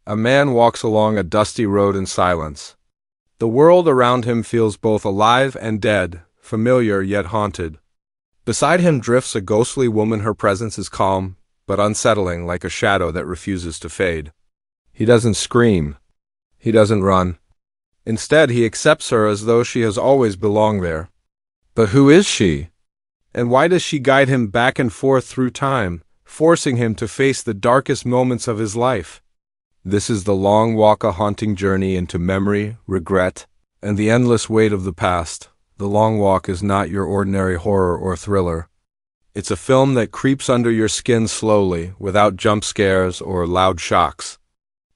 A man walks along a dusty road in silence. The world around him feels both alive and dead, familiar yet haunted. Beside him drifts a ghostly woman. Her presence is calm, but unsettling, like a shadow that refuses to fade. He doesn't scream. He doesn't run. Instead, he accepts her as though she has always belonged there. But who is she? And why does she guide him back and forth through time, forcing him to face the darkest moments of his life? This is the long walk, a haunting journey into memory, regret, and the endless weight of the past. The Long Walk is not your ordinary horror or thriller. It's a film that creeps under your skin slowly, without jump scares or loud shocks.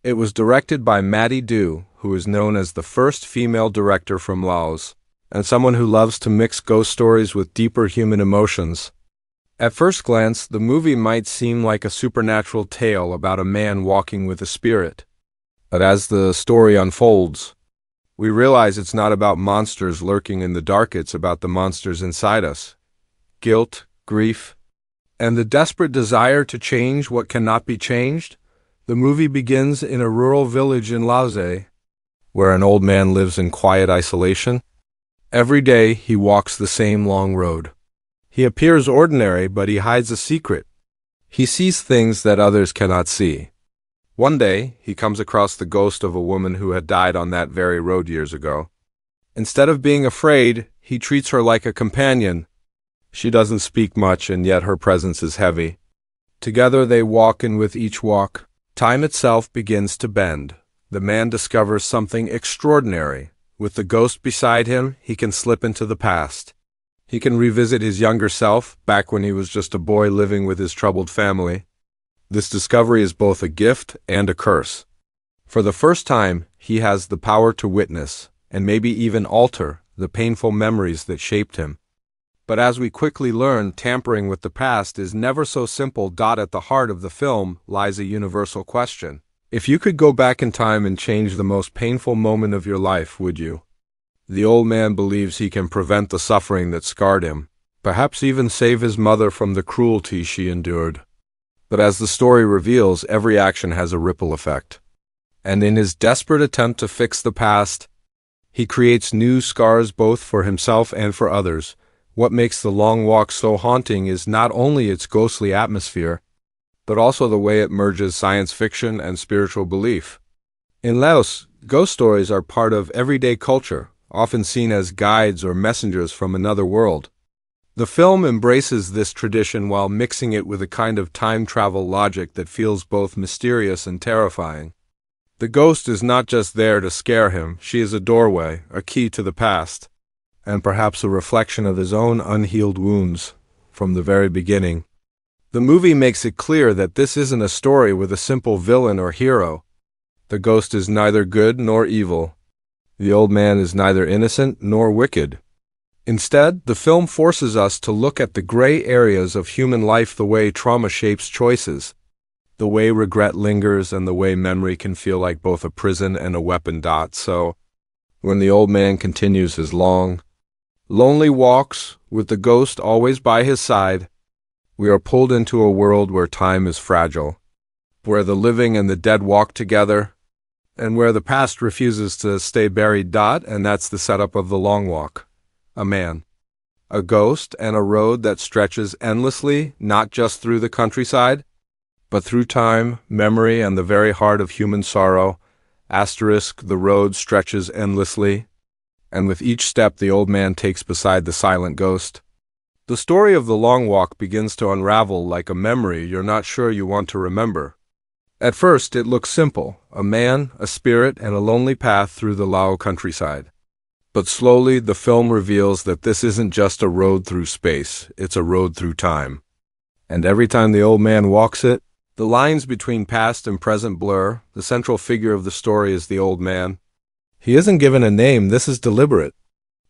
It was directed by Mattie Do, who is known as the first female director from Laos, and someone who loves to mix ghost stories with deeper human emotions. At first glance, the movie might seem like a supernatural tale about a man walking with a spirit. But as the story unfolds, we realize it's not about monsters lurking in the dark. It's about the monsters inside us. Guilt, grief, and the desperate desire to change what cannot be changed. The movie begins in a rural village in Laos, where an old man lives in quiet isolation. Every day he walks the same long road. He appears ordinary, but he hides a secret. He sees things that others cannot see. One day, he comes across the ghost of a woman who had died on that very road years ago. Instead of being afraid, he treats her like a companion. She doesn't speak much, and yet her presence is heavy. Together they walk, and with each walk, time itself begins to bend. The man discovers something extraordinary. With the ghost beside him, he can slip into the past. He can revisit his younger self, back when he was just a boy living with his troubled family. This discovery is both a gift and a curse. For the first time, he has the power to witness, and maybe even alter, the painful memories that shaped him. But as we quickly learn, tampering with the past is never so simple. At the heart of the film lies a universal question. If you could go back in time and change the most painful moment of your life, would you? The old man believes he can prevent the suffering that scarred him, perhaps even save his mother from the cruelty she endured. But as the story reveals, every action has a ripple effect. And in his desperate attempt to fix the past, he creates new scars both for himself and for others. What makes The Long Walk so haunting is not only its ghostly atmosphere, but also the way it merges science fiction and spiritual belief. In Laos, ghost stories are part of everyday culture, often seen as guides or messengers from another world. The film embraces this tradition while mixing it with a kind of time travel logic that feels both mysterious and terrifying. The ghost is not just there to scare him. She is a doorway, a key to the past, and perhaps a reflection of his own unhealed wounds from the very beginning. The movie makes it clear that this isn't a story with a simple villain or hero. The ghost is neither good nor evil. The old man is neither innocent nor wicked. Instead, the film forces us to look at the gray areas of human life, the way trauma shapes choices, the way regret lingers, and the way memory can feel like both a prison and a weapon. So, when the old man continues his long, lonely walks, with the ghost always by his side, we are pulled into a world where time is fragile, where the living and the dead walk together, and where the past refuses to stay buried. And that's the setup of The Long Walk. A man, a ghost, and a road that stretches endlessly, not just through the countryside, but through time, memory, and the very heart of human sorrow. The road stretches endlessly, and with each step the old man takes beside the silent ghost. The story of The Long Walk begins to unravel like a memory you're not sure you want to remember. At first, it looks simple: a man, a spirit, and a lonely path through the Lao countryside. But slowly, the film reveals that this isn't just a road through space, it's a road through time. And every time the old man walks it, the lines between past and present blur. The central figure of the story is the old man. He isn't given a name. This is deliberate.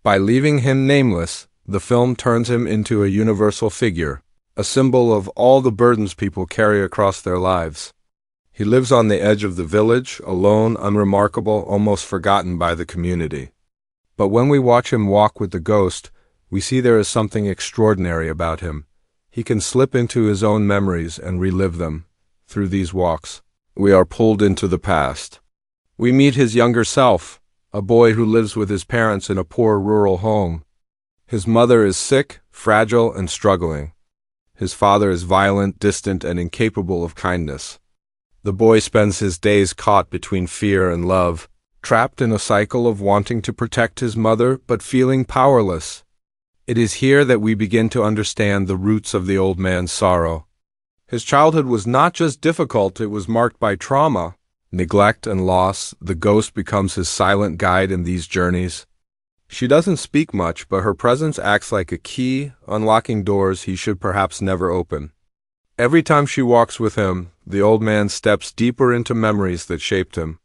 By leaving him nameless, the film turns him into a universal figure, a symbol of all the burdens people carry across their lives. He lives on the edge of the village, alone, unremarkable, almost forgotten by the community. But when we watch him walk with the ghost, we see there is something extraordinary about him. He can slip into his own memories and relive them through these walks. we are pulled into the past. We meet his younger self, a boy who lives with his parents in a poor rural home. His mother is sick, fragile, and struggling. His father is violent, distant, and incapable of kindness. The boy spends his days caught between fear and love, trapped in a cycle of wanting to protect his mother but feeling powerless. It is here that we begin to understand the roots of the old man's sorrow. His childhood was not just difficult, it was marked by trauma, neglect, and loss. The ghost becomes his silent guide in these journeys. She doesn't speak much, but her presence acts like a key, unlocking doors he should perhaps never open. Every time she walks with him, the old man steps deeper into memories that shaped him.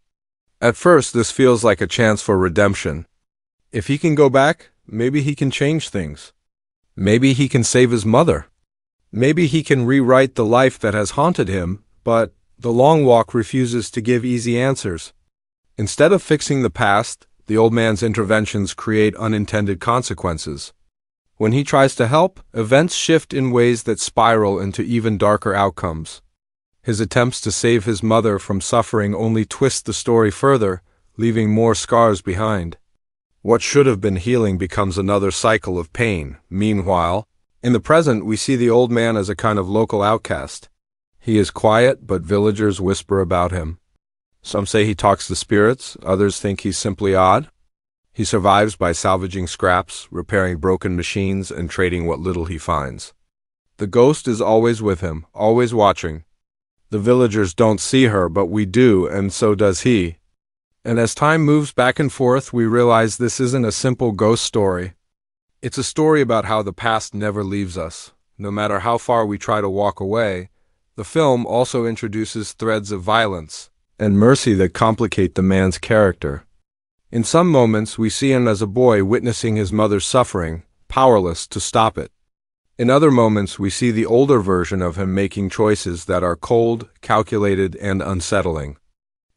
At first, this feels like a chance for redemption. If he can go back, maybe he can change things. Maybe he can save his mother. Maybe he can rewrite the life that has haunted him, but the long walk refuses to give easy answers. Instead of fixing the past, the old man's interventions create unintended consequences. When he tries to help, events shift in ways that spiral into even darker outcomes. His attempts to save his mother from suffering only twist the story further, leaving more scars behind. What should have been healing becomes another cycle of pain. Meanwhile, in the present, we see the old man as a kind of local outcast. He is quiet, but villagers whisper about him. Some say he talks to spirits, others think he's simply odd. He survives by salvaging scraps, repairing broken machines, and trading what little he finds. The ghost is always with him, always watching. The villagers don't see her, but we do, and so does he. And as time moves back and forth, we realize this isn't a simple ghost story. It's a story about how the past never leaves us. No matter how far we try to walk away, the film also introduces threads of violence and mercy that complicate the man's character. In some moments, we see him as a boy witnessing his mother's suffering, powerless to stop it. In other moments, we see the older version of him making choices that are cold, calculated, and unsettling.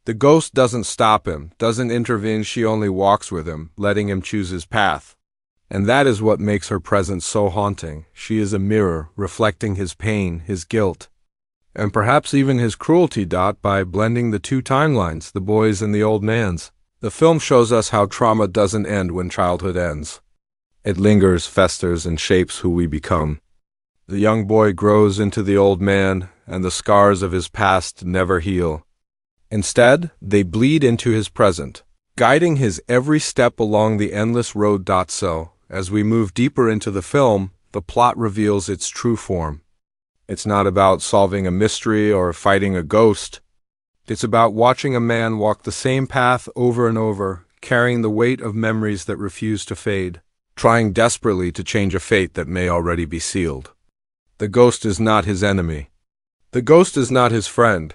The ghost doesn't stop him, doesn't intervene, she only walks with him, letting him choose his path. And that is what makes her presence so haunting. She is a mirror, reflecting his pain, his guilt, and perhaps even his cruelty. By blending the two timelines, the boy's and the old man's, the film shows us how trauma doesn't end when childhood ends. It lingers, festers, and shapes who we become. The young boy grows into the old man, and the scars of his past never heal. Instead, they bleed into his present, guiding his every step along the endless road. So, as we move deeper into the film, the plot reveals its true form. It's not about solving a mystery or fighting a ghost. It's about watching a man walk the same path over and over, carrying the weight of memories that refuse to fade, trying desperately to change a fate that may already be sealed. The ghost is not his enemy. The ghost is not his friend.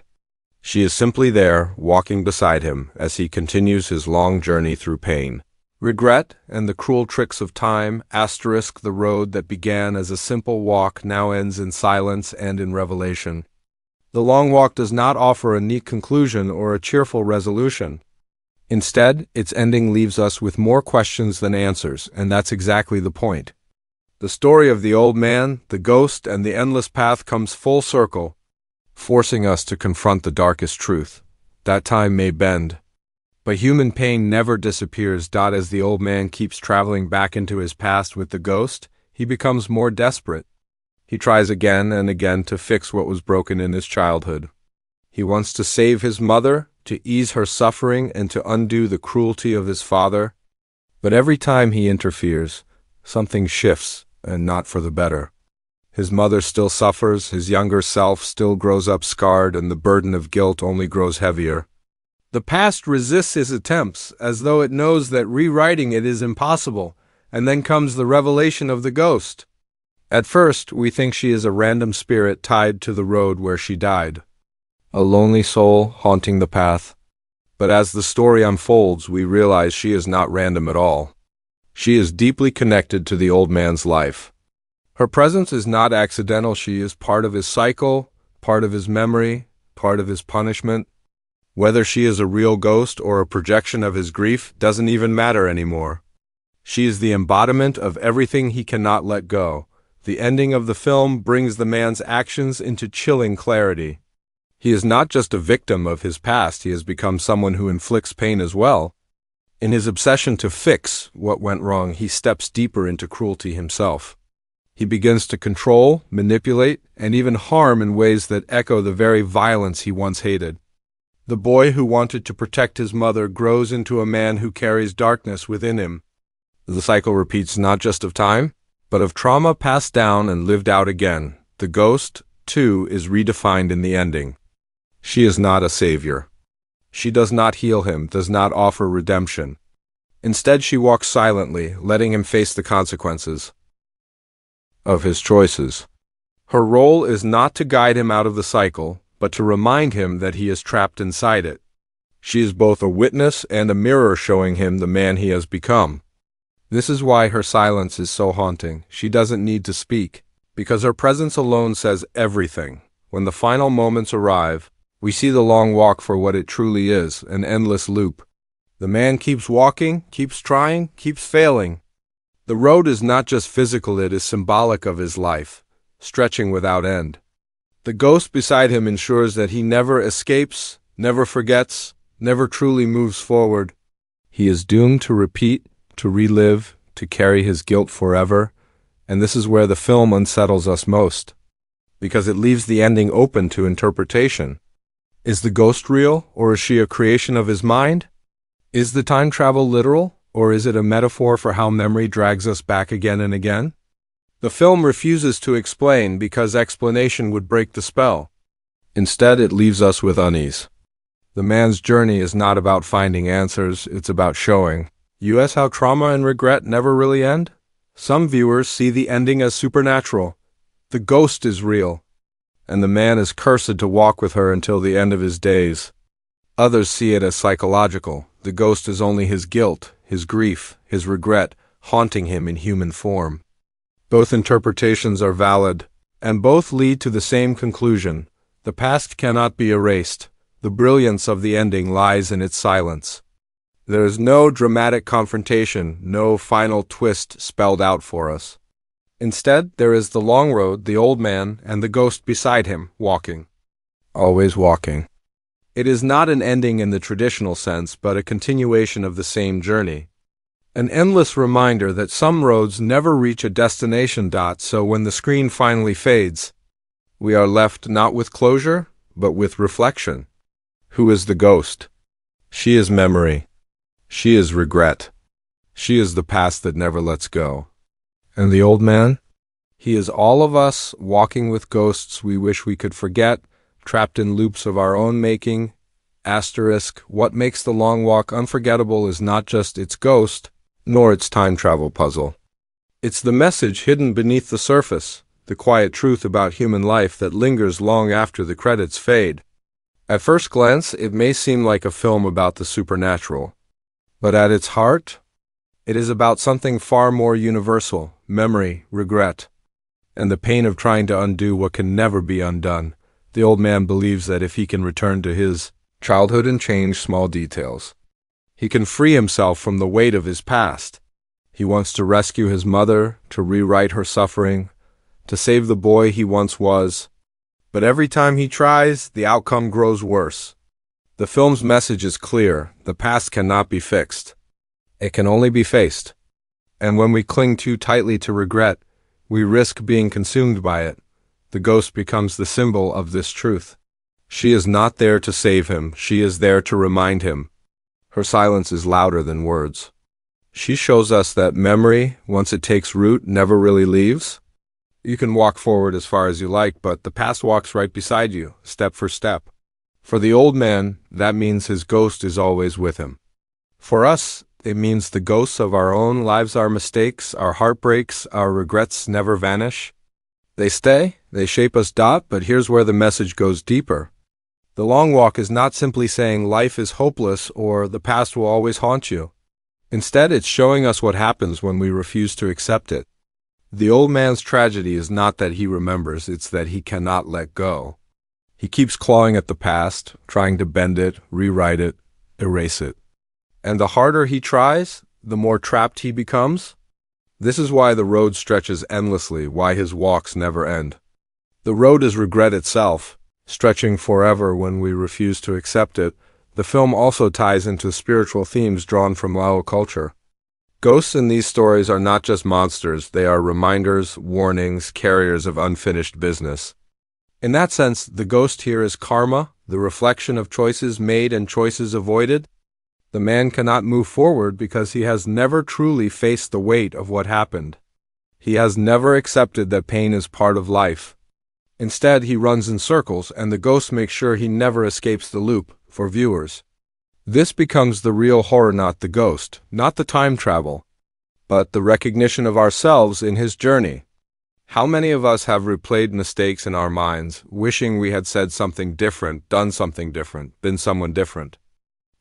She is simply there, walking beside him as he continues his long journey through pain, regret, and the cruel tricks of time. The road that began as a simple walk now ends in silence and in revelation. The long walk does not offer a neat conclusion or a cheerful resolution. Instead, its ending leaves us with more questions than answers, and that's exactly the point. The story of the old man, the ghost, and the endless path comes full circle, forcing us to confront the darkest truth. That time may bend, but human pain never disappears. As the old man keeps traveling back into his past with the ghost, he becomes more desperate. He tries again and again to fix what was broken in his childhood. He wants to save his mother, to ease her suffering, and to undo the cruelty of his father. But every time he interferes, something shifts, and not for the better. His mother still suffers, his younger self still grows up scarred, and the burden of guilt only grows heavier. The past resists his attempts, as though it knows that rewriting it is impossible, and then comes the revelation of the ghost. At first, we think she is a random spirit tied to the road where she died, a lonely soul haunting the path. But as the story unfolds, we realize she is not random at all. She is deeply connected to the old man's life. Her presence is not accidental. She is part of his cycle, part of his memory, part of his punishment. Whether she is a real ghost or a projection of his grief doesn't even matter anymore. She is the embodiment of everything he cannot let go. The ending of the film brings the man's actions into chilling clarity. He is not just a victim of his past, he has become someone who inflicts pain as well. In his obsession to fix what went wrong, he steps deeper into cruelty himself. He begins to control, manipulate, and even harm in ways that echo the very violence he once hated. The boy who wanted to protect his mother grows into a man who carries darkness within him. The cycle repeats not just of time, but of trauma passed down and lived out again. The ghost, too, is redefined in the ending. She is not a savior. She does not heal him, does not offer redemption. Instead, she walks silently, letting him face the consequences of his choices. Her role is not to guide him out of the cycle, but to remind him that he is trapped inside it. She is both a witness and a mirror showing him the man he has become. This is why her silence is so haunting. She doesn't need to speak, because her presence alone says everything. When the final moments arrive, we see the long walk for what it truly is, an endless loop. The man keeps walking, keeps trying, keeps failing. The road is not just physical, it is symbolic of his life, stretching without end. The ghost beside him ensures that he never escapes, never forgets, never truly moves forward. He is doomed to repeat, to relive, to carry his guilt forever, and this is where the film unsettles us most, because it leaves the ending open to interpretation. Is the ghost real, or is she a creation of his mind? Is the time travel literal, or is it a metaphor for how memory drags us back again and again? The film refuses to explain because explanation would break the spell. Instead, it leaves us with unease. The man's journey is not about finding answers, it's about showing us how trauma and regret never really end. Some viewers see the ending as supernatural. The ghost is real, and the man is cursed to walk with her until the end of his days. Others see it as psychological. The ghost is only his guilt, his grief, his regret, haunting him in human form. Both interpretations are valid, and both lead to the same conclusion. The past cannot be erased. The brilliance of the ending lies in its silence. There is no dramatic confrontation, no final twist spelled out for us. Instead, there is the long road, the old man, and the ghost beside him, walking. Always walking. It is not an ending in the traditional sense, but a continuation of the same journey. An endless reminder that some roads never reach a destination. So when the screen finally fades, we are left not with closure, but with reflection. Who is the ghost? She is memory. She is regret. She is the past that never lets go. And the old man? He is all of us, walking with ghosts we wish we could forget, trapped in loops of our own making. What makes the long walk unforgettable is not just its ghost, nor its time travel puzzle. It's the message hidden beneath the surface, the quiet truth about human life that lingers long after the credits fade. At first glance, it may seem like a film about the supernatural, but at its heart, it is about something far more universal: memory, regret, and the pain of trying to undo what can never be undone. The old man believes that if he can return to his childhood and change small details, he can free himself from the weight of his past. He wants to rescue his mother, to rewrite her suffering, to save the boy he once was. But every time he tries, the outcome grows worse. The film's message is clear: the past cannot be fixed. It can only be faced. And when we cling too tightly to regret, we risk being consumed by it. The ghost becomes the symbol of this truth. She is not there to save him, she is there to remind him. Her silence is louder than words. She shows us that memory, once it takes root, never really leaves. You can walk forward as far as you like, but the past walks right beside you, step for step. For the old man, that means his ghost is always with him. For us, it means the ghosts of our own lives, our mistakes, our heartbreaks, our regrets never vanish. They stay, they shape us. But here's where the message goes deeper. The long walk is not simply saying life is hopeless or the past will always haunt you. Instead, it's showing us what happens when we refuse to accept it. The old man's tragedy is not that he remembers, it's that he cannot let go. He keeps clawing at the past, trying to bend it, rewrite it, erase it. And the harder he tries, the more trapped he becomes. This is why the road stretches endlessly, why his walks never end. The road is regret itself, stretching forever when we refuse to accept it. The film also ties into spiritual themes drawn from Lao culture. Ghosts in these stories are not just monsters, they are reminders, warnings, carriers of unfinished business. In that sense, the ghost here is karma, the reflection of choices made and choices avoided. The man cannot move forward because he has never truly faced the weight of what happened. He has never accepted that pain is part of life. Instead, he runs in circles, and the ghost makes sure he never escapes the loop, for viewers. This becomes the real horror, not the ghost, not the time travel, but the recognition of ourselves in his journey. How many of us have replayed mistakes in our minds, wishing we had said something different, done something different, been someone different?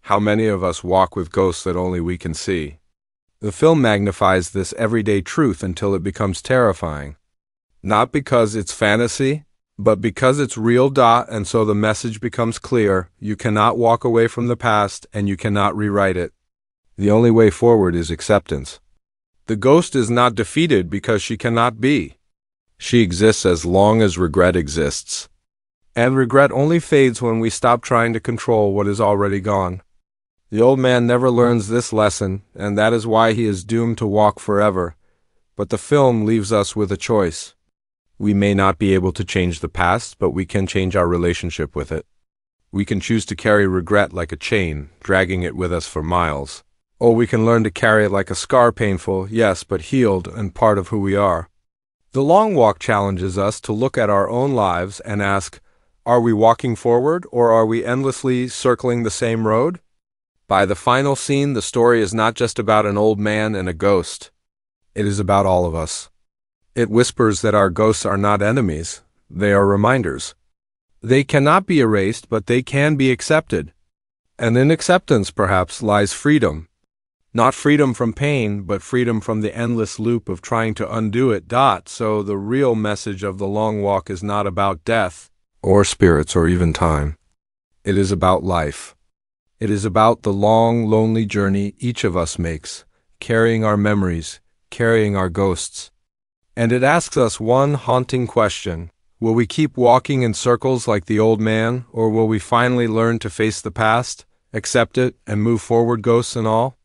How many of us walk with ghosts that only we can see? The film magnifies this everyday truth until it becomes terrifying. Not because it's fantasy, but because it's real. And so the message becomes clear: you cannot walk away from the past, and you cannot rewrite it. The only way forward is acceptance. The ghost is not defeated because she cannot be. She exists as long as regret exists. And regret only fades when we stop trying to control what is already gone. The old man never learns this lesson, and that is why he is doomed to walk forever. But the film leaves us with a choice. We may not be able to change the past, but we can change our relationship with it. We can choose to carry regret like a chain, dragging it with us for miles. Or we can learn to carry it like a scar, painful, yes, but healed and part of who we are. The long walk challenges us to look at our own lives and ask, are we walking forward, or are we endlessly circling the same road? By the final scene, the story is not just about an old man and a ghost. It is about all of us. It whispers that our ghosts are not enemies. They are reminders. They cannot be erased, but they can be accepted. And in acceptance, perhaps, lies freedom. Not freedom from pain, but freedom from the endless loop of trying to undo it. So the real message of The Long Walk is not about death, or spirits, or even time. It is about life. It is about the long, lonely journey each of us makes, carrying our memories, carrying our ghosts. And it asks us one haunting question: will we keep walking in circles like the old man, or will we finally learn to face the past, accept it, and move forward, ghosts and all?